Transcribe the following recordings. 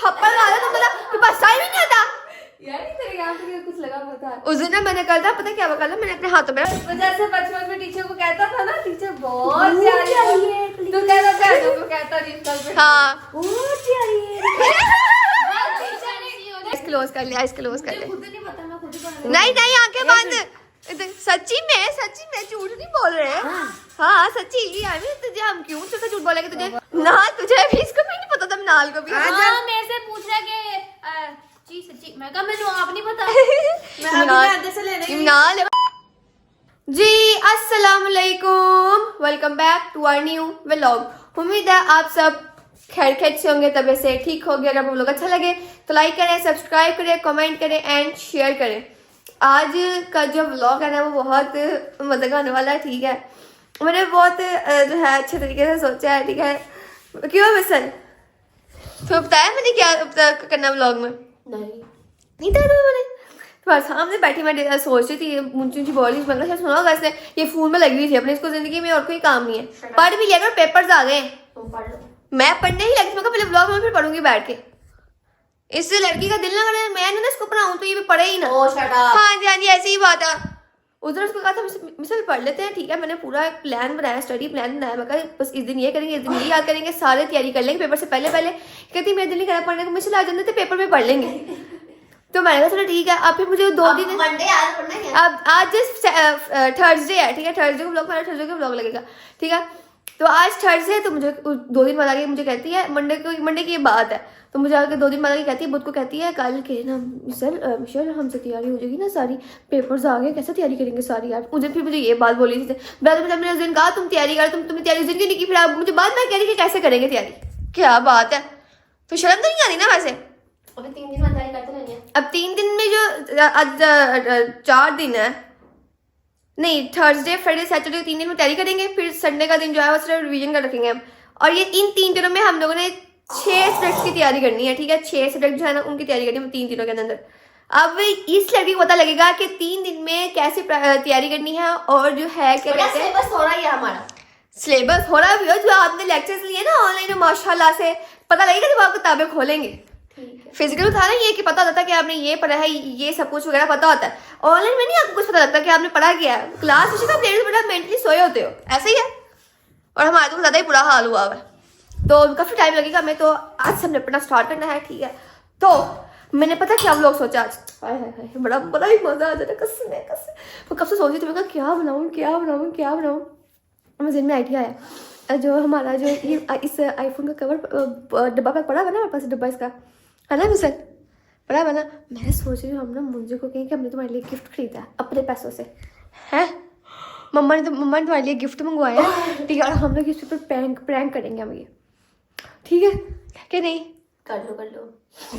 थप्पड़ मारा तुम बोला कि बस टाइम ही नहीं आता यार ये तेरे यहाँ पे कुछ लगा पता है। उस दिन ना मैंने कल था पता क्या हुआ, कल ना मैंने अपने हाथों में जैसे बचपन में टीचर को कहता था ना, टीचर बहुत प्यारी है, तू कहता था तो कहता नहीं कल पे। हाँ बहुत प्यारी है। क्लोज कर ले, आइस क्लोज कर ले। खुद नहीं पता, मैं खुद ही पढ़ नहीं नहीं आंखें बंद। सच्ची में झूठ नहीं बोल रहे हैं। हाँ सच्ची यार, तुझे हम क्यों तुझे झूठ बोलेंगे, तुझे ना तुझे भी इसको भी नहीं पता था, नाल को भी। हाँ मेरे से पूछ रहा कि जी सच्ची, मैं कहा मैंने आप नहीं पता। मैं अभी से लेने नाल जी। अस्सलाम वालेकुम, welcome back to our new vlog. उम्मीद है आप सब खैर से होंगे, तबीयत से ठीक हो गया। अगर आपको लोग अच्छा लगे तो लाइक करें, सब्सक्राइब करें, कमेंट करें एंड शेयर करें। आज का जो व्लॉग है ना वो बहुत मजे का होने वाला है, ठीक है। मैंने बहुत जो है अच्छे तरीके से सोचा है, ठीक है। क्यों मिसल तो बताया मैंने क्या करना व्लॉग में? नहीं था मैंने तुम्हारे सामने बैठी मैं सोच रही थी, ऊंची ऊंची बोली मैंने शायद सुना होगा इसने, ये फोन में लगी हुई थी अपने, इसको जिंदगी में और कोई काम नहीं है। पढ़ भी लिया करो, पेपर्स आ गए। मैं पढ़ने ही लगी, मैं पहले व्लॉग में फिर पढ़ूंगी बैठ के। इस लड़की का दिल ना करे मैं ना इसको पढ़ाऊं तो ये भी पढ़े ही ना। हाँ जी हाँ जी, ऐसी ही बात है। उधर उसको कहा था मिसल पढ़ लेते हैं, ठीक है। मैंने पूरा एक प्लान बनाया, स्टडी प्लान बनाया। मैं कहा बस इस दिन ये करेंगे, इस दिन ये याद करेंगे, सारे तैयारी कर लेंगे पेपर से पहले पहले। कहती मेरे दिल नहीं करा पढ़ने को, मिसल आ जाते थे पेपर में पढ़ लेंगे। तो मैंने कहा चलो ठीक है। अब फिर मुझे 2 दिन मंडे आज पढ़ना है। अब आज थर्सडे है, ठीक है। थर्सडे को व्लॉग, थर्सडे को व्लॉग लगेगा, ठीक है। तो आज थर्सडे है, तो मुझे 2 दिन बाद आके मुझे कहती है, मंडे की बात है, तो मुझे आके 2 दिन बाद आके कहती है, बुध को कहती है कल के ना मिशेल हमसे तैयारी हो जाएगी ना सारी, पेपर्स आ गए, कैसे तैयारी करेंगे सारी यार। मुझे फिर मुझे ये बात बोली थी, मैंने उस दिन कहा तुम तैयारी कर, तुमने तैयारी उस दिन की नहीं की, फिर आप मुझे बाद में कह रही कि कैसे करेंगे तैयारी। क्या बात है, तो शर्म तो नहीं आ रही ना वैसे। अभी 3 दिन बाद तैयारी करते रहेंगे। अब 3 दिन में जो आज 4 दिन है, नहीं थर्सडे फ्राइडे सैटरडे 3 दिन में तैयारी करेंगे, फिर संडे का दिन जो है वो सिर्फ रिवीजन का रखेंगे हम। और ये इन 3 दिनों में हम लोगों ने 6 सब्जेक्ट की तैयारी करनी है, ठीक है। 6 सब्जेक्ट जो है ना उनकी तैयारी करनी है 3 दिनों के अंदर। अब इस लड़की को पता लगेगा कि 3 दिन में कैसे तैयारी करनी है, और जो है क्या कहते हैं सिलेबस हो रहा है हमारा, सिलेबस हो रहा भी हो, जो आपने लेक्चर्स लिए ना ऑनलाइन, माशाल्लाह से पता लगेगा जब आप किताबें खोलेंगे। फिजिकल था ना ये कि पता होता है कि आपने ये पढ़ा है, ये सब कुछ वगैरह पता होता है। ऑनलाइन में नहीं आपको कुछ पता लगता कि आपने पढ़ा क्या है। क्लास में आप बड़ा मेंटली सोए होते हो, ऐसे ही है। और हमारे तो ज़्यादा ही बुरा हाल हुआ है, तो काफ़ी टाइम लगेगा हमें। तो आज से हमने पढ़ना स्टार्ट करना है, ठीक है। तो मैंने पता क्या हम लोग सोचा आज, बड़ा ही मजा आ जाता है कसम। मैं कब से सोच रही थी, मैं कहा क्या बनाऊँ। मुझे दिन में आइडिया आया, जो हमारा जो ये इस आईफोन का कवर डब्बा पैक पड़ा हुआ ना हमारे पास, डब्बा इसका है ना मिसल पड़ा हुआ ना। मैं सोच रही हूँ हम ना मुझे को कहें कि हमने तुम्हारे लिए गिफ्ट खरीदा है अपने पैसों से, हैं। मम्मा ने तुम्हारे लिए गिफ्ट मंगवाया है, ठीक है। और हम लोग इस पर प्रैंक करेंगे हम ये, ठीक है कि नहीं? कर लो।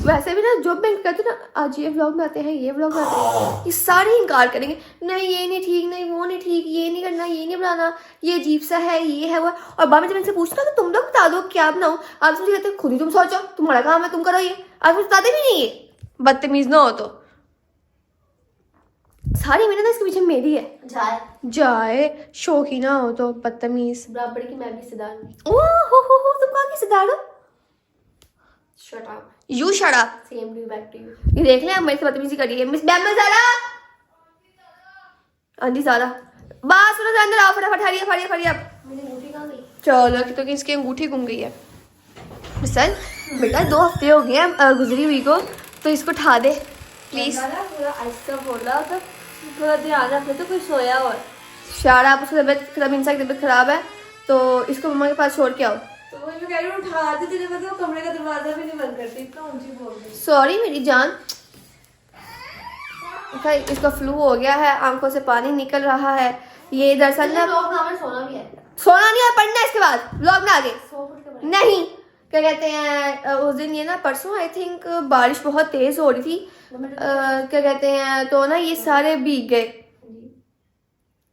वैसे भी ना जो मैं कहते ना आज ये व्लॉग में आते हैं, ये व्लॉग में आते हैं, ये सारे इनकार करेंगे, नहीं ये नहीं ठीक, नहीं वो नहीं ठीक, ये नहीं करना, ये नहीं बनाना, ये अजीब सा है, ये है वो। और बाद में जब इनसे पूछता तो तुम लोग बता दो क्या बनाऊँ, आप मुझे कहते खुद ही तुम सोचो, तुम्हारा काम है, तुम करो ये। आप मुझे बताते भी नहीं है, बदतमीज ना हो तो। सारी मेहनत इसके पीछे मेरी है, जाए शौकी ना हो तो बदतमीज। बराबर की मैं भी हिस्सेदार हूँ। ओह तुम कहाँ की हिस्सेदार हो? Shut up. You shut up. Same to back to you. ये देख ले मेरे से बदतमीजी करी है मिस बैम ज़ारा। आंधी ज़ारा बस सुनो, अंदर आओ फटाफट, हरी अब। मेरी अंगूठी कहाँ गई? चलो कि तो कि इसकी अंगूठी गुम गई है। मिसल बेटा 2 हफ्ते हो गए हैं गुजरी हुई को, तो इसको उठा दे प्लीज। पूरा ऐसा बोला तो थोड़ा ध्यान रखना, तो कोई सोया और शारा आप उसकी तबीयत खराब है, तो इसको मम्मा के पास छोड़ के आओ। तो वो मैं कह रही हूँ उठा दे, तेरे को तो कमरे का दरवाजा भी नहीं बंद करती, इतना ऊंची बोल रही। सॉरी मेरी जान। भाई इसका फ्लू हो गया है, आंखों से पानी निकल रहा है। ये दरअसल ना सोना भी है, सोना नहीं है, पढ़ना है इसके बाद व्लॉग में आगे नहीं। नहीं। क्या कहते हैं उस दिन ये ना परसों आई थिंक बारिश बहुत तेज हो रही थी, क्या कहते हैं, तो ना ये सारे भीग गए।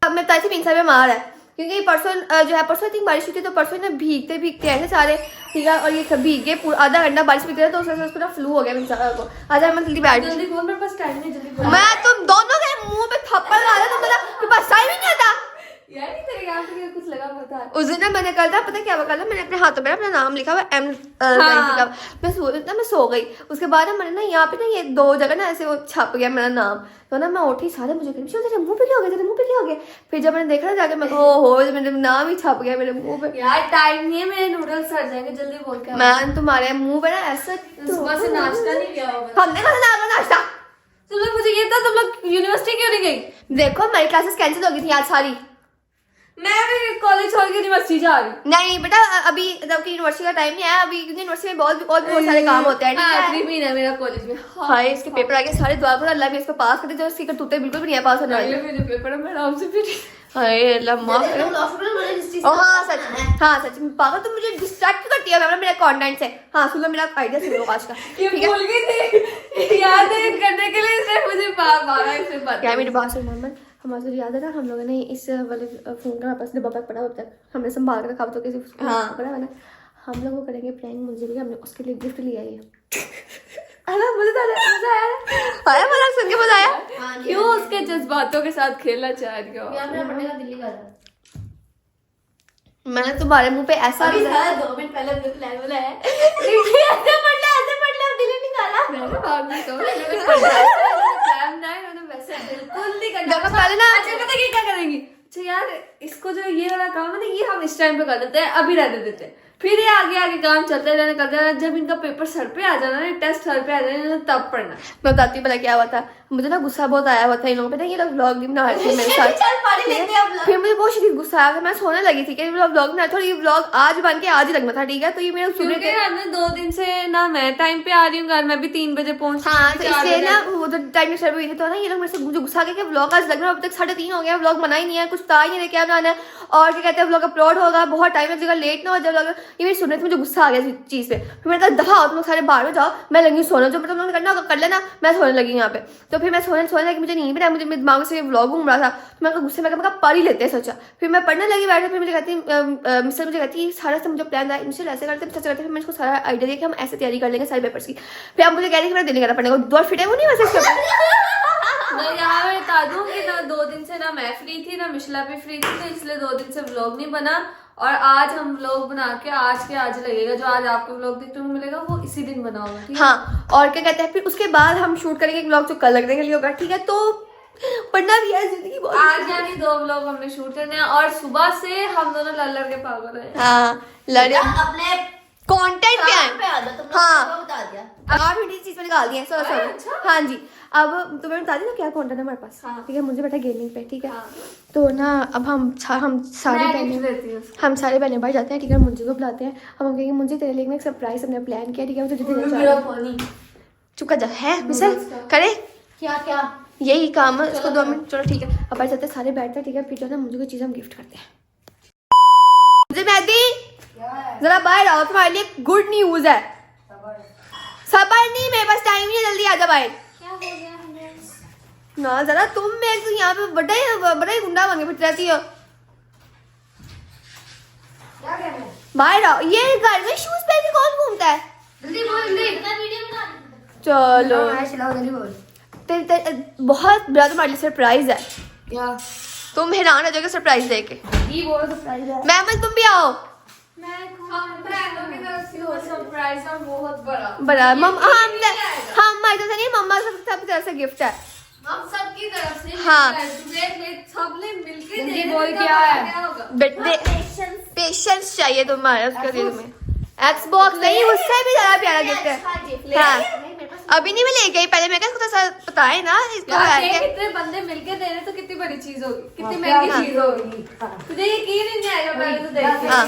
अब मैं ताकि पिंसा में मार है, क्योंकि परसों जो है परसों आई थिंक बारिश हुई थी, तो परसों ना भीगते ऐसे सारे, ठीक है। और ये भीग गए पूरा आधा घंटा बारिश भीगते रहे, तो उसको ना फ्लू हो गया पिंसा को। आधा मैं जल्दी बैठ जल्दी बोल, मेरे पास टाइम नहीं, जल्दी बोल। मैं तुम दोनों के मुंह पे थप्पड़ मारा, तुम बोला कि बस टाइम ही नहीं आता। नहीं तेरे यहाँ पे कुछ लगा पता है। उस दिन ना मैंने कल था, पता क्या हुआ, कल ना मैंने अपने हाथों में ना अपना नाम लिखा हुआ M लिखा। मैं सो गई। उसके बाद ना मैंने ना यहाँ पे ना ये 2 जगह ना ऐसे वो छप गया मेरा नाम। तो ना मैं उठी, सारे मुझे कहीं तेरे मुंह पे क्या हो गया, तेरे मुंह पे क्या हो गया। फिर जब मैंने देखा ना जाके, मैं ओहो मेरा नाम ही छप गया मेरे मुंह पे। यार टाइम नहीं है, मेरे नूडल्स सड़ जाएंगे, जल्दी बोल के। मैं तुम्हारे मुंह पे ना ऐसा सुबह से नाश्ता नहीं किया होगा। हमने कहा नाश्ता। तुम लोग, मुझे ये था तुम लोग यूनिवर्सिटी क्यों नहीं गई? देखो मेरी क्लासेस कैंसिल हो गई थी आज सारी। मैं भी कॉलेज छोड़ के यूनिवर्सिटी जा रही हूँ। नहीं बेटा, अभी जबकि यूनिवर्सिटी का टाइम नहीं है अभी, क्योंकि यूनिवर्सिटी में बहुत सारे काम होते हैं। आखिरी महीना है मेरा कॉलेज में। हाय इसके पेपर आगे, सारे दुआ करो अल्लाह भी इसको पास कर दे, जो इसकी करतूतें बिल्कुल भी नहीं है पास होने वाली। मेरे पेपर में आराम से फिर। हाय अल्लाह माफ करे। ओ हाँ सच में पागल, तुम मुझे डिस्ट्रैक्ट करती है मेरे कंटेंट से। हाँ सुन लो मेरा आइडिया, सुन लो आज का। ये भूल गई थी याद करने के लिए, इसने मुझे मारा इससे बात। क्या मेरी बात सुन मोहम्मद, हमारे याद है ना हम लोगों ने इस वाले फोन का वापस डिब्बा पैक पड़ा अब तक हमने संभाल कर रखा, तो किसी पड़ा है ना। हम लोग वो करेंगे प्रैंक, मुझे भी हमने उसके लिए गिफ्ट लिया है। अरे मजा आया, मजा सुन के मजा आया। क्यों उसके जज्बातों के साथ खेलना चाह रही हो? मैंने तुम्हारे मुंह पे ऐसा 2 मिनट पहले अपने प्लान बनाया है। ऐसे पढ़ ले दिल निकाला। मैंने भाग नहीं तो प्लान ना है, मैंने वैसे बिल्कुल नहीं करना। देखो पहले ना, अच्छा पता है क्या करेंगी? अच्छा यार इसको जो ये वाला काम है ना, ये हम इस टाइम पे कर देते हैं, अभी रहने देते हैं, फिर ये आगे काम चलते रहने करते रहना। जब इनका पेपर सर पे आ जाना ना, टेस्ट सर पे आ जाना, तब पढ़ना। मैं बताती हूँ पता क्या हुआ था। मुझे ना गुस्सा बहुत आया हुआ था इन लोगों पे, ये लोग व्लॉग भी बना रहे थे मेरे साथ। फिर मुझे बहुत शदीद गुस्सा आया था, मैं सोने लगी थी कि व्लॉग बना, थोड़ा ये व्लॉग आज बन के आज ही लगना था, ठीक है। तो ये मेरे क्योंकि हमने 2 दिन से ना मैं टाइम पे आ रही हूँ घर, मैं भी 3 बजे पहुंच। हाँ तो इसलिए ना वो तो टाइम सर्व हुई थी, तो ना ये लोग मेरे से मुझे गुस्सा आ गया कि व्लॉग आज लगना, अभी तक 3:30 हो गया, व्लॉग बना ही नहीं है, कुछ बता ही नहीं रहे क्या बनाना है, और क्या कहते हैं व्लॉग अपलोड होगा बहुत टाइम एक जगह लेट ना हो जाए। ये मेरी सुनने से मुझे गुस्सा आ गया इस चीज पे। फिर मैंने कहा दफा आओ तुम लोग सारे बाहर में जाओ, मैं लगी सोना, जो मतलब करना होगा कर लेना, मैं सोने लगी यहाँ पे। तो फिर मैं सोने लगी, मुझे नींद भी नहीं, मुझे मेरे दिमाग से व्लॉग घूम रहा था, तो मैं गुस्से में पढ़ ही लेते हैं सोचा। फिर मैं पढ़ने लगी बैठे, फिर मुझे कहती मिस्टर मुझे कहती सारा से मुझे प्लान था, मिस्टर ऐसे करते सच करते। फिर मैं इसको सारा आइडिया दिया कि हम ऐसे तैयारी कर लेंगे सारे पेपर्स की। फिर आप मुझे कह रही कि मेरा दिल नहीं करना पड़ने को, दौड़ फिटे वो नहीं वैसे इसके मैं यहाँ मैं बता दूं कि ना 2 दिन से ना मैं फ्री थी ना मिशला भी फ्री थी, तो इसलिए 2 दिन से व्लॉग नहीं बना। और आज हम व्लॉग बना के आज के आज लगेगा, जो आज आपको व्लॉग देखने को मिलेगा वो इसी दिन बना होगा, ठीक है? हाँ और क्या कहते हैं, फिर उसके बाद हम शूट करेंगे एक व्लॉग जो कल लगने के लिए होगा, ठीक है। तो पढ़ना भी है, जिंदगी बहुत आज यानी 2 व्लॉग हमने शूट करने हैं, और सुबह से हम दोनों लड़ के पागल हैं। हाँ लड़े अपने कंटेंट पे आए। पे आ जाओ, तुमने हाँ। बता दिया। अब 8 मिनट चीज पे निकाल दिए। अच्छा। हाँ जी, अब तुम्हें बता दी ना क्या कंटेंट है हमारे पास, हाँ। ठीक है। मुझे बैठा गेमिंग पे, ठीक है। हाँ। तो ना अब हम सारी मैं बहनें गिफ्ट देती हूँ उसको। हम सारे बहनें भाई जाते हैं, ठीक है। मुझे को बुलाते हैं, हम कहेंगे मुझे तेरे लिए एक सरप्राइज हमने प्लान किया, ठीक है। मुझे देना मेरा चाह पानी। चुका जा है मिसल करे क्या क्या यही काम है इसको। 2 मिनट चलो ठीक है। अब बैठ जाते हैं सारे, बैठते हैं, ठीक है। फिर जो है ना मुझे कोई चीज़ हम गिफ्ट करते हैं। मुझे मेहदी जरा बाहर आओ, तुम्हारे लिए गुड न्यूज है। सबर नहीं, मेरे पास टाइम नहीं है, जल्दी आ जा बाहर। क्या हो गया हमें? ना जरा तुम, मैं तो यहाँ पे बड़ा ही गुंडा बन के फिर रहती हो। बाहर आओ, ये घर में शूज पहन के कौन घूमता है? जल्दी बोल जल्दी। वीडियो बना चलो चलाओ जल्दी बोल। बहुत बड़ा तुम्हारे लिए सरप्राइज है, क्या तुम हैरान हो जाओगे सरप्राइज देके। ये बोलो सरप्राइज है। मैम तुम भी आओ। हम बहनों की तरफ से हो सरप्राइज है बहुत बड़ा। बड़ा मम हम माइक से नहीं, मम्मा सब तरफ से गिफ्ट है। हम सबकी तरफ से हाँ। देख ले सबने मिलके जल्दी देने बोल का क्या है? क्या होगा? पेशेंस चाहिए तुम्हारे उसके दिल में। एक्सबॉक्स नहीं, उससे भी ज्यादा प्यारा गिफ्ट है। हाँ अभी नहीं मैं ले गई, पहले मैं क्या सा बताए ना इसको यार है ये कि कितने बंदे मिलके दे रहे तो कितनी बड़ी चीज होगी, कितनी हाँ, महंगी हाँ। चीज होगी। तुझे यकीन ही नहीं आएगा पहले तो देख के। हाँ।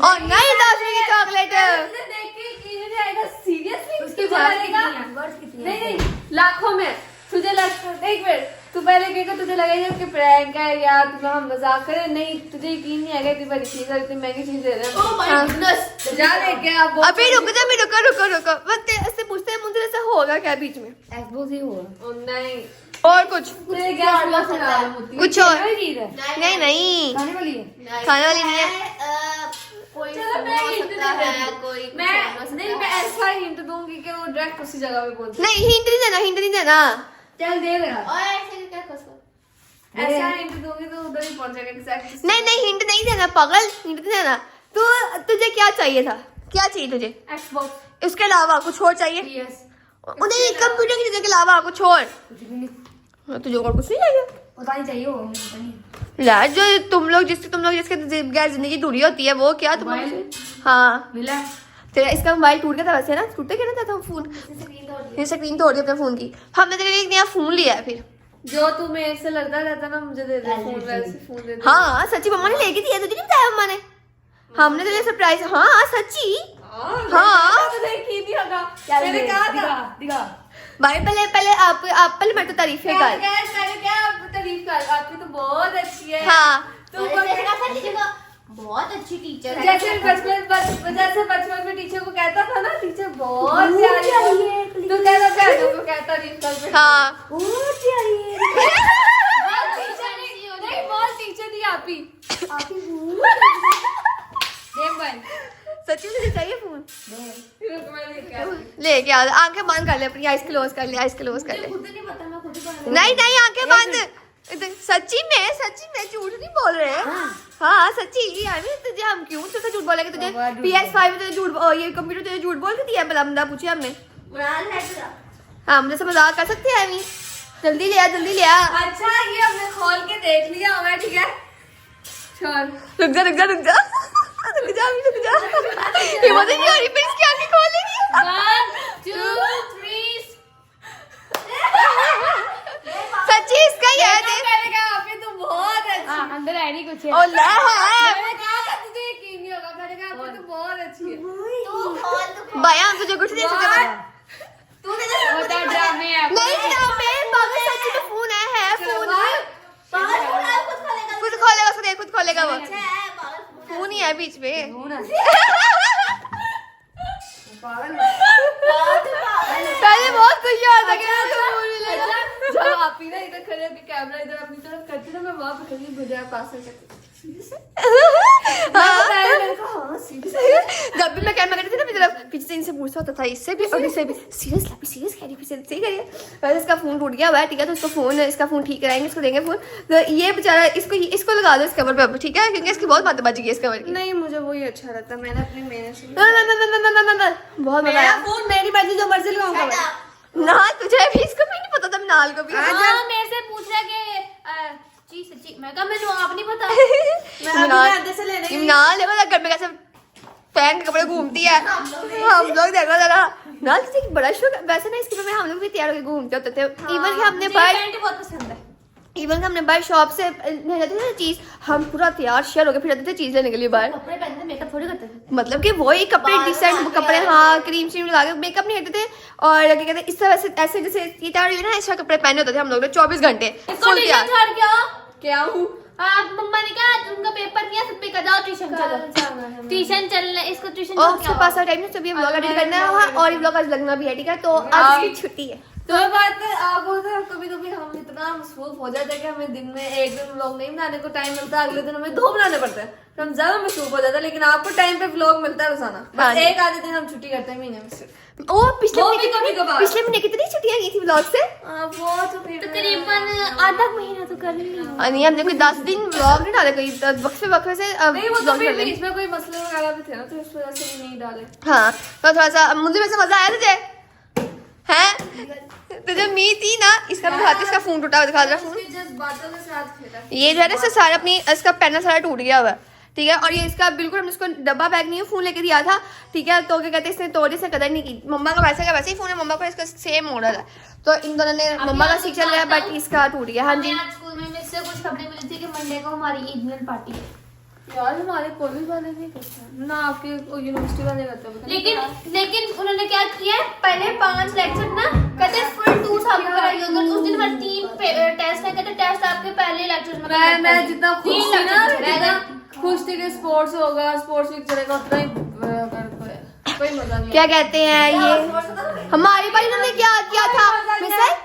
और नहीं 10 रुपए की चॉकलेट। तुझे देख के यकीन ही नहीं आएगा सीरियसली उसकी तुझे वर्थ लगेगा कितनी है? वर्थ कितनी है? नहीं लाखों में तुझे लग एक मिनट तू पहले कहेगा तुझे लगेगा कि प्रैंक है या तुम्हें हम मजाक करें, नहीं तुझे यकीन नहीं आएगा इतनी बड़ी चीज है, इतनी महंगी चीज दे रहे Oh my हैं। goodness। जा लेके आप अभी रुक जा, अभी रुको बस ऐसे पूछते हैं मुझे ऐसा होगा क्या बीच में। एक्सपोज ही हुआ। नहीं और कुछ तुझे क्या समझ सकता है? कुछ और कोई चीज है नहीं खाने वाली है। खाने वाली नहीं है। कोई चलो मैं हो हिंट सकता दे है, देती कोई हूँ। कुछ मैं हो सकता नहीं मैं है। ऐसा हिंट दूंगी कि वो डायरेक्ट उसी जगह पे पहुंच नहीं हिंट नहीं देना चल दे रहा और ऐसे क्या कर सकते ऐसा हिंट दूंगी तो उधर ही पहुंच जाएगा एग्जैक्ट। नहीं हिंट नहीं देना पागल, हिंट नहीं देना। तो तुझे क्या चाहिए था, क्या चाहिए तुझे? एक्सबॉक्स। इसके अलावा कुछ और चाहिए? PS। उन्हें कंप्यूटर की चीजों के अलावा कुछ और? कुछ भी नहीं, तुझे और कुछ नहीं चाहिए? पता नहीं चाहिए होगा, मुझे पता नहीं। यार जो तुम लोग जिसके बगैर जिंदगी अधूरी होती है वो क्या तुम मोबाइल? हाँ मिला। तेरा इसका मोबाइल टूट गया था वैसे ना, टूटे क्या ना था फोन, ये स्क्रीन तोड़ दी अपने फोन की। हमने तेरे लिए एक नया फोन लिया है फिर। जो तू मेरे से लड़ता रहता ना, मुझे दे दे फोन, वैसे फोन दे दे। हाँ सच्ची मम्मा ने लेके दिया, तुझे नहीं बताया मम्मा ने? हमने तेरे सरप्राइज, हाँ सच्ची। हाँ तुझे की दिया होगा, मैंने कहा था। दिखा भाई पहले आप पहले मेरे तो तारीफें कर। मैंने क्या तारीफ कर, आपकी तो बहुत अच्छी है। हाँ तू बहुत अच्छी टीचर है। जैसे बचपन में टीचर को कहता था ना, टीचर बहुत प्यारी है, तू कहता था को कहता तारीफ कर। हाँ बहुत प्यारी है। नहीं बहुत टीचर थी आप ही। देख भाई, सच्ची तुझे चाहिए फोन? रुक मैं लेके आती हूँ। लेके आ, आंखें बंद कर ले अपनी, आइज क्लोज कर ले, आइज क्लोज कर ले। खुद नहीं पता, मैं खुद ही पढ़ नहीं आंखें बंद। सच्ची में झूठ नहीं बोल रहे हैं। हाँ सच्ची यार, तुझे हम क्यों तुझसे झूठ बोलेंगे? तुझे PS5 में तुझे झूठ, ये कंप्यूटर तुझे झूठ बोल के दिया? बलमदा पूछे हमने। हाँ हम जैसे मजाक कर सकते हैं अभी। जल्दी ले आ, जल्दी ले आ। अच्छा ये हमने खोल के देख लिया होगा, ठीक है चल। रुक जा हिम्मत ही नहीं हो रही फिर इसकी आंखें खोलेगी। 1 2 3। सच्ची इसका ही है। मैंने कहा आप ही तो बहुत अच्छी। अंदर है नहीं कुछ। ओ ला हाँ मैंने कहा था तुझे यकीन नहीं होगा, मैंने कहा आप ही तो बहुत अच्छी है। भैया हम तुझे कुछ नहीं दे सकते। बता ड्रामे है। नहीं मैं पागल, सच्ची में फोन है फोन। खुद खोलेगा उसको देख, खुद खोलेगा वो। फोन ही है बीच में। पहले बहुत खुशी होता कि मुझे फोन मिलेगा। जब आप ही ना इधर खड़े होकर कैमरा इधर अपनी तरफ करते ना, मैं वहां पे खड़ी भुजा पास में करती। जब भी मैं कैमरा करती थी ना अपनी तरफ, पीछे से इनसे पूछता होता था, इससे भी और इससे भी। सीरियस कह रही, पीछे सही करिए। वैसे इसका फोन टूट गया हुआ है, ठीक है, तो इसको फोन, इसका फोन ठीक कराएंगे, इसको देंगे फोन। तो ये बेचारा इसको लगा दो इस कवर पे अब, ठीक है, क्योंकि इसकी बहुत बातें बच गई इस कवर की। नहीं मुझे वही अच्छा लगता, मैंने अपनी मेहनत से बहुत मजा आया। फोन मेरी मर्जी, जो मर्जी लगाऊंगा ना तुझे भी इसको भी नहीं पता था, मिनाल को भी। हाँ मेरे से पूछ रहा कि जी सच्ची, मैं कहा मैंने आप नहीं पता। इमरान देखो घर में कैसे पहन के कपड़े घूमती है। हम लोग देखो जरा ना, किसी बड़ा शौक वैसे ना, इसके में हम लोग भी तैयार होकर घूमते होते थे। इवन कि हमने पैंट बहुत पसंद है। इवन कि हमने बाहर शॉप से ले जाते थे ना चीज, हम पूरा तैयार शेयर होकर फिर जाते थे चीज लेने के लिए बाहर। कपड़े पहनते मेकअप थोड़ी करते थे। मतलब कि वही कपड़े डिसेंट कपड़े, हाँ क्रीम श्रीम लगा के मेकअप नहीं करते थे। और क्या कहते हैं, इस तरह से ऐसे जैसे ये तैयार हुई ना, ऐसा कपड़े पहने होते थे हम लोग 24 घंटे फुल तैयार। क्या हूँ आप मम्मा ने कहा तुमका पेपर नहीं है, सब पे जाओ ट्यूशन चलो। ट्यूशन चलना, इसको ट्यूशन और उसके पास टाइम नहीं, तभी व्लॉग एडिट करना है और ये व्लॉग आज लगना भी है, ठीक है। तो आज की छुट्टी है। तो बात है, आप कभी कभी हम इतना मसरूफ हो जाते हैं कि हमें दिन में एक दिन व्लॉग नहीं बनाने को टाइम मिलता, अगले दिन हमें 2 बनाने पड़ते हैं, तो हम ज्यादा मसरूफ हो जाते हैं। लेकिन आपको टाइम पे व्लॉग मिलता है रोजाना, बस एक आधे दिन हम छुट्टी करते हैं महीने में सिर्फ। ओ पिछले वो भी महीने कभी-कभार। पिछले महीने कितनी छुट्टियां गई थी व्लॉग से? वो तो फिर तकरीबन आधा महीना तो कर लिया। नहीं हमने कोई 10 दिन व्लॉग नहीं डाले, कोई वक्फे से नहीं, वो तो vlog फिर डाले। बीच में कोई मसले वगैरह भी थे ना, तो इस वजह से भी नहीं डाले। हाँ तो थोड़ा सा मुझे वैसे मजा आया तुझे हैं? तुझे उम्मीद थी ना? इसका भी दिखाते, इसका फोन टूटा हुआ दिखा रहा फोन। इसके जज्बातों के साथ खेला। ये जो है ना, इसका सारा अपनी इसका पैनल सारा टूट गया हुआ है, ठीक है। और ये इसका बिल्कुल हमने इसको डब्बा बैग नहीं है, फोन लेके दिया था, ठीक है। तो क्या कहते हैं, इसने तोड़े से कदर नहीं की। मम्मा का वैसे ही फोन है, मम्मा का इसका सेम मॉडल है, तो इन दोनों ने मम्मा का सीख चल रहा है, बट इसका टूट गया। हाँ जी आज स्कूल में मुझसे कुछ खबरें मिली थी कि मंडे को हमारी ईद पार्टी है। यार हमारे कॉलेज वाले नहीं करते ना, आपके यूनिवर्सिटी वाले करते हैं। लेकिन उन्होंने क्या किया है, पहले 5 लेक्चर ना कहते फुल 2 साल कराई होगी, उस दिन हमारे 3 टेस्ट है, कहते टेस्ट आपके पहले लेक्चर में। मैं जितना खुश थी ना, 3 लेक्चर जितना खुश थी कि स्पोर्ट्स होगा, स्पोर्ट्स वीक चलेगा, उतना ही कोई मजा नहीं। क्या कहते हैं ये हमारे भाई ने क्या किया था मिसाइल?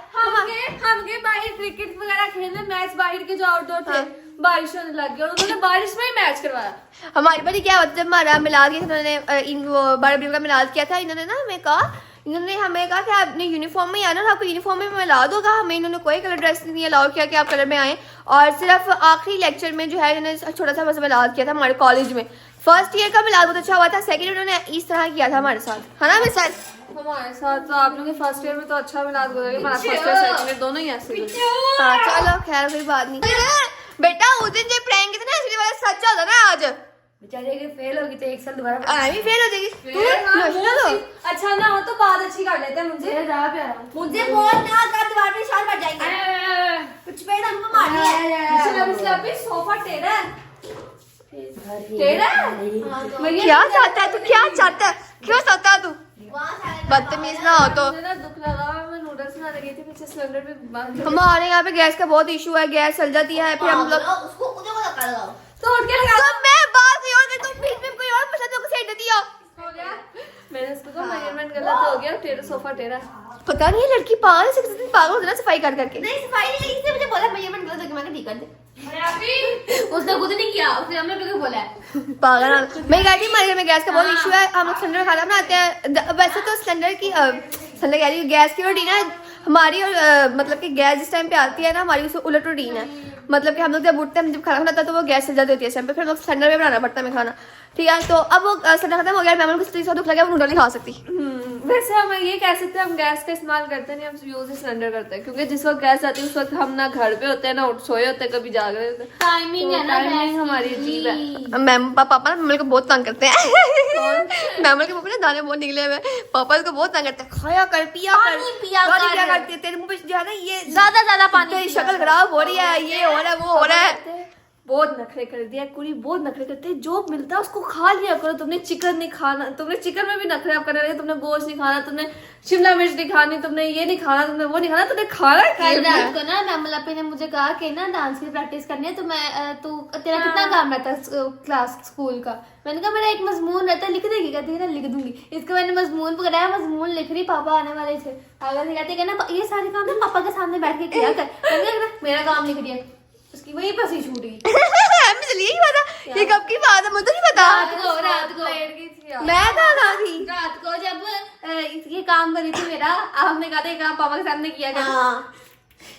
हमके बाहर क्रिकेट वगैरह खेलने, मैच बाहर के जो आउटडोर थे, बारिश होने लग गई और उन्होंने बारिश में ही मैच करवाया। हमारी बारी क्या होता है, जब हमारा मिलाद किया था, उन्होंने इन वो बड़े बड़े का मिलाद किया था, इन्होंने ना हमें कहा, इन्होंने हमें कहा कि आप अपने यूनिफॉर्म में ही आना, आपको यूनिफॉर्म में मैं ला दूंगा। हमें इन्होंने कोई कलर ड्रेस नहीं अलाउ किया कि आप कलर में आए। और सिर्फ आखिरी लेक्चर में जो है इन्होंने छोटा सा बस मिलाद किया था हमारे कॉलेज में। फर्स्ट ईयर का मिलाद बहुत अच्छा हुआ था, सेकंड ईयर उन्होंने इस तरह किया था हमारे साथ, है ना मिसाल? हमारे साथ तो आप लोगों के फर्स्ट ईयर में तो अच्छा मिलाद गुजरा, फर्स्ट ईयर सेकंड ईयर दोनों ही ऐसे गुजरे। हाँ चलो खैर कोई बात नहीं। बेटा उस दिन जो प्रैंक किया था ना, इसलिए वाला सच होता ना आज बेचारे के फेल होगी तो एक साल दोबारा भी फेल हो जाएगी। अच्छा ना हो तो बात अच्छी कर लेते हैं। मुझे मुझे बोल ना कर दीवार पे निशान पड़ जाएंगे। कुछ पेड़ हमको मारनी है। सोफा टेढ़ा है, टेढ़ा है। क्या चाहता है तू, क्या चाहता है, क्यों चाहता है तू? बदतमीज ना हो तो। मुझे ना दुख लगा, मैं नूडल्स बनाने गई थी पीछे सिलेंडर पे बांध हमारे यहाँ पे गैस का बहुत इशू है, गैस चल जाती है फिर हम लोग उसको उधर को लगा लगाओ। तो उठ के लगा तो मैं बात नहीं और तुम बीच में कोई और पसंद को सेट दिया। हो गया। मैंने उसको कहा मेजरमेंट गलत हो गया, टेढ़ा सोफा टेढ़ा है। पता नहीं ये लड़की पागल से किसी दिन पागल होती है ना सफाई कर करके। नहीं सफाई नहीं लगी, इसने मुझे बोला भैया मैं गलत हो गया, मैंने ठीक कर दे। उसने खुद नहीं किया, उसने हमें भी बोला है पागल ना। मैं कहती हूँ हमारे घर में गैस का बहुत इशू है, हम लोग सिलेंडर खाना बनाते हैं। वैसे तो सिलेंडर की सिलेंडर कह रही हूँ गैस की रूटीन है हमारी, और मतलब कि गैस जिस टाइम पे आती है ना हमारी उससे उलट रूटीन है। मतलब कि हम लोग जब उठते हैं, जब खाना बनाता है तो वो गैस चल जाती होती है इस टाइम पे, फिर हम लोग सिलेंडर में बनाना पड़ता है हमें खाना। ठीक है तो अब वो सिलेंडर खत्म हो गया, मैं को किसी दुख लगा वो नूडल नहीं खा सकती। वैसे हम ये कह सकते हैं हम गैस का इस्तेमाल करते नहीं, हम यूज ही सिलेंडर करते हैं, क्योंकि जिस वक्त गैस आती है उस वक्त हम ना घर पे होते हैं ना सोए होते हैं, कभी जाग रहे होते हैं। टाइमिंग है ना, टाइमिंग हमारी अजीब है। पापा ना मम्मी को बहुत तंग करते हैं। मैमल के मुंह पे ना दाने बहुत निकले हुए, पापा इसको बहुत तंग करते हैं, खाया कर पिया कर पानी पिया पानी कर। पिया करती है, तेरे मुंह पे जो है ना ये ज्यादा पानी तेरी शक्ल खराब हो रही है, ये हो रहा है वो हो रहा है। बहुत नखरे कर दिया कुड़ी, बहुत नखरे करते हैं। जो मिलता है उसको खा लिया करो। तुमने चिकन नहीं खाना, तुमने चिकन में भी नखरे आप करने लगे, तुमने गोश्त नहीं खाना, तुमने शिमला मिर्च नहीं खानी, तुमने ये नहीं खाना, तुमने वो नहीं खाना, तुमने खाना कल रात को ना मैम लपे ने मुझे कहा कि ना डांस की प्रैक्टिस करनी है, तो मैं तू तेरा कितना काम रहता है क्लास स्कूल का? मैंने कहा मेरा एक मजमून रहता है, लिख देगी? कहती है ना लिख दूंगी। इसको मैंने मजमून पकड़ाया, मजमून लिख रही, पापा आने वाले थे। अगर कहते ना ये सारे काम ना पापा के सामने बैठ के किया कर, मेरा काम लिख दिया, उसकी वही बस ही छूट गई। चलिए ये पता ये कब की बात है मुझे नहीं पता। रात को मैं कहाँ थी? रात को जब ये काम करी थी मेरा, हमने कहा था ये काम पापा के सामने किया कर।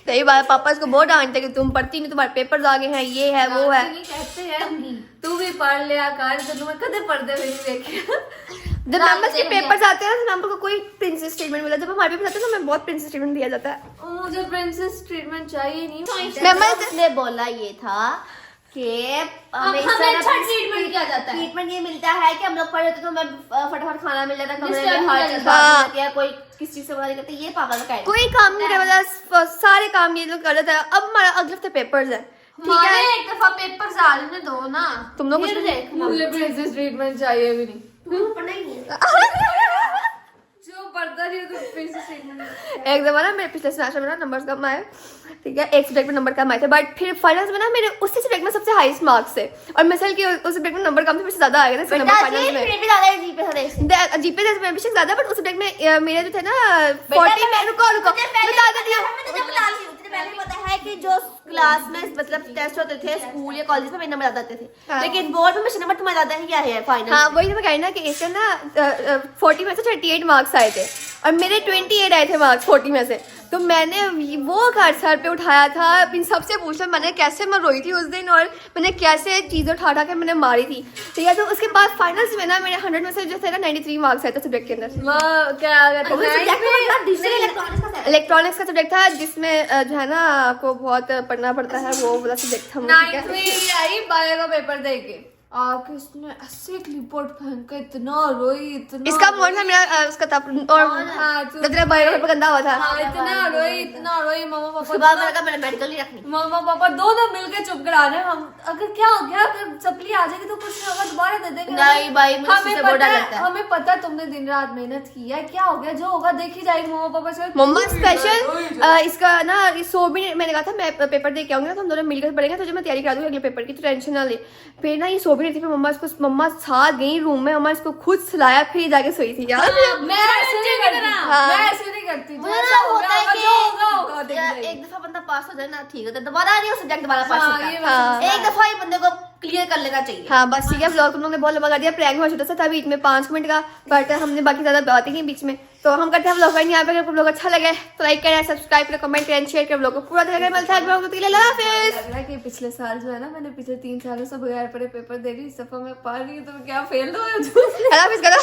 सही बात है, पापा इसको बहुत डांटते कि तुम पढ़ती नहीं, तुम्हारे पेपर्स आगे हैं, ये है वो है। कहते हैं तू भी पढ़ लिया कर, तो मैं कदे पढ़ते हुए नहीं देखे। जब मेंबर्स के पेपर्स आते हैं तो मेंबर को कोई प्रिंसेस ट्रीटमेंट मिला, जब हमारे पेपर आते हैं तो हमें बहुत प्रिंसेस ट्रीटमेंट दिया जाता है। मुझे प्रिंसेस ट्रीटमेंट चाहिए नहीं। मेंबर्स ने बोला ये था कि हमें अच्छा ट्रीटमेंट किया जाता है। ट्रीटमेंट ये मिलता है कि हम लोग पढ़े होते तो हमें फटाफट खाना मिल जाता है, कमरे में हर चीज बात है, कोई किस चीज से मदद करते, ये पागल का है। कोई काम नहीं करता, सारे काम ये लोग कर देता है। अब हमारा अगले हफ्ते पेपर्स है, ठीक है? एक दफा पेपर डालने दो ना, तुम लोग फिर देखना। मुझे प्रिंसेस ट्रीटमेंट चाहिए भी नहीं। पढ़ना ही नहीं है। जो पढ़ता नहीं तो प्रिंसेस ट्रीटमेंट। एक दफा ना मेरे पिछले सेमेस्टर में ना नंबर्स कम आए, ठीक है, एक सब्जेक्ट में नंबर कम आए थे, बट फिर फाइनल्स में ना मेरे उसी सब्जेक्ट में सबसे हाईएस्ट मार्क्स थे, और मिसल के उस सब्जेक्ट में नंबर कम थे, मुझसे ज्यादा आ गए थे नंबर फाइनल्स में। जीपे ज्यादा है, जीपे जीपे से ज्यादा, बट उस सब्जेक्ट में मेरे जो थे ना 40 में। रुको बता देती हूँ। पहले पता है कि जो क्लास में मतलब टेस्ट होते थे स्कूल या कॉलेज में मेरे नंबर ज्यादा आते थे, लेकिन बोर्ड में मेरे नंबर तुम्हारे ज्यादा ही क्या है फाइनल। हाँ वही तो मैं कह रही ना कि इससे ना 40 में से 38 मार्क्स आए थे, और मेरे 28 आए थे मार्क्स 40 में से। तो मैंने वो घर सर पे उठाया था, इन सबसे पूछा मैंने कैसे मैं रोई थी उस दिन, और मैंने कैसे चीज़ें उठा के मैंने मारी थी, ठीक है? तो उसके बाद फाइनल्स में ना मेरे 100 में से जो थे ना 93 मार्क्स आए थे सब्जेक्ट के अंदर। इलेक्ट्रॉनिक्स का सब्जेक्ट था, जिसमें जो है ना आपको बहुत पढ़ना पड़ता है, वो वाला सब्जेक्ट था। 93 आई बायो का पेपर देके आके इसने ऐसे क्लिपबोर्ड पहन के इतना रोई, इतना इसका मोड था मेरा उसका था, और तेरा बायो पेपर गंदा हुआ था। इतना रोई मम्मा पापा। उसके बाद मैंने कहा मैंने मेडिकल नहीं रखनी। मम्मा पापा दोनों मिलके चुप करा रहे हैं। हम अगर क्या हो गया, अगर सप्ली आ जाएगी तो कुछ नहीं होगा, दोबारा दे देंगे। नहीं भाई, मुझे हमें इससे बहुत डर पता लगता है। हमें पता तुमने दिन रात मेहनत की है, क्या हो गया, जो होगा देखी जाएगी। मम्मा पापा से मम्मा स्पेशल इसका ना सो भी मैंने कहा था मैं पेपर दे के आऊंगी ना, तो हम दोनों मिलकर पढ़ेंगे, तो जो मैं तैयारी करा दूंगी अगले पेपर की, तो टेंशन ना ले। फिर ना ये सो भी नहीं थी, फिर मम्मा साथ गई रूम में, मम्मा इसको खुद सिलाया, फिर जाके सोई थी यार। मैं ऐसे नहीं करती, मैं ऐसे नहीं करती। मुझे ना होता है जो होगा कि देखी जाएगी। एक दफा बंदा पास हो जाए ना ठीक है, दोबारा नहीं हो सब्जेक्ट दोबारा पास हाँ, होता ये है। बात एक दफा ही बंदे को क्लियर कर लेना चाहिए। हाँ बस ठीक है, ब्लॉग तुम लोग ने बहुत लंबा कर दिया, प्रैंक हुआ छोटा सा था बीच में 5 मिनट का, बट हमने बाकी ज्यादा बात ही की बीच में, तो हम करते हैं व्लॉग यहाँ पे। अगर व्लॉग अच्छा लगे तो लाइक करें, सब्सक्राइब करें, कमेंट करें, शेयर करें। व्लॉग को पूरा देखकर मिलता है अल्लाह हाफिज। लग रहा है कि पिछले साल जो है ना, मैंने पिछले 3 सालों से बगैर पढ़े पेपर दे रही, इस दफा मैं पढ़ रही हूँ तो क्या फेल हो अल्लाह हाफिज करो।